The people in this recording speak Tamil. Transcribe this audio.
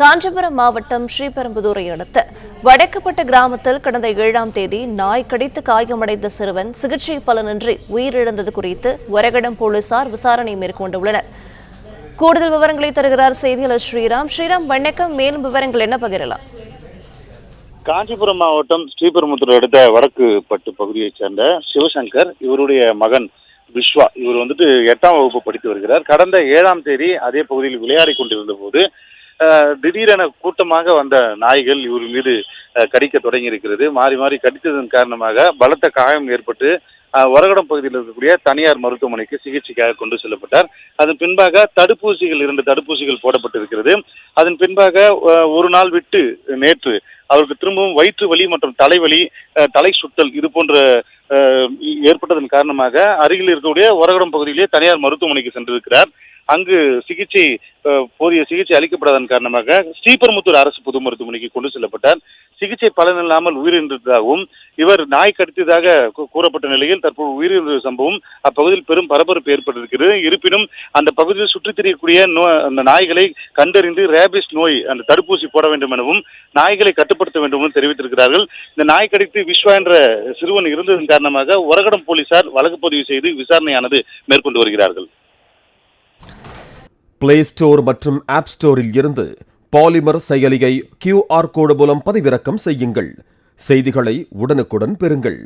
காஞ்சிபுரம் மாவட்டம் ஸ்ரீபெரும்புதூரை அடுத்த வடக்கப்பட்ட கிராமத்தில் கடந்த 7ஆம் தேதி நாய் கடித்து காயமடைந்த சிறுவன் சிகிச்சை பலனின்றி உயிரிழந்தது குறித்து ஒரகடம் போலீசார் விசாரணை மேற்கொண்டுள்ளனர். கூடுதல் விவரங்களை தருகிறார் செய்தியாளர் ஸ்ரீராம். வணக்கம். மேலும் விவரங்கள் என்ன பகிரலாம்? காஞ்சிபுரம் மாவட்டம் ஸ்ரீபெரும்புதூர் அடுத்த வடக்கு பட்டு பகுதியைச் சேர்ந்த சிவசங்கர், இவருடைய மகன் விஸ்வா, இவர் 8ஆம் வகுப்பு படித்து வருகிறார். கடந்த 7ஆம் தேதி அதே பகுதியில் விளையாடி கொண்டிருந்த போது திடீரென கூட்டமாக வந்த நாய்கள் இவர் மீது கடிக்க தொடங்கி இருக்கிறது. மாறி மாறி கடித்ததன் காரணமாக பலத்த காயம் ஏற்பட்டு ஒரகடம் பகுதியில் இருக்கக்கூடிய தனியார் மருத்துவமனைக்கு சிகிச்சைக்காக கொண்டு செல்லப்பட்டார். அதன் பின்பாக 2 தடுப்பூசிகள் போடப்பட்டிருக்கிறது. அதன் பின்பாக ஒரு நாள் விட்டு நேற்று அவருக்கு திரும்பவும் வயிற்று வலி மற்றும் தலைவலி, தலை சுற்றல் இது போன்ற ஏற்பட்டதன் காரணமாக அருகில் இருக்கக்கூடிய ஒரகடம் பகுதியிலேயே தனியார் மருத்துவமனைக்கு சென்றிருக்கிறார். அங்கு போதிய சிகிச்சை அளிக்கப்படாதன் காரணமாக ஸ்ரீபெரும்புதூர் அரசு பொது மருத்துவமனைக்கு கொண்டு செல்லப்பட்டார். சிகிச்சை பலனில்லாமல் உயிரிழந்ததாகவும் இவர் நாய் கடித்ததாக கூறப்பட்ட நிலையில் தற்போது உயிரிழந்த சம்பவம் அப்பகுதியில் பெரும் பரபரப்பு ஏற்பட்டிருக்கிறது. இருப்பினும் அந்த பகுதியில் சுற்றித் திரியக்கூடிய அந்த நாய்களை கண்டறிந்து ரேபிஸ் நோய் அந்த தடுப்பூசி போட வேண்டும் எனவும் நாய்களை கட்டுப்படுத்த வேண்டும் என்று தெரிவித்திருக்கிறார்கள். இந்த நாய் கடித்து விஸ்வா என்ற சிறுவன் இருந்ததன் காரணமாக ஒரகடம் போலீசார் வழக்கு பதிவு செய்து விசாரணையானது மேற்கொண்டு வருகிறார்கள். பிளே ஸ்டோர் மற்றும் ஆப் ஸ்டோரில் இருந்து பாலிமர் செயலியை QR கோடு மூலம் பதிவிறக்கம் செய்யுங்கள். செய்திகளை உடனுக்குடன் பெறுங்கள்.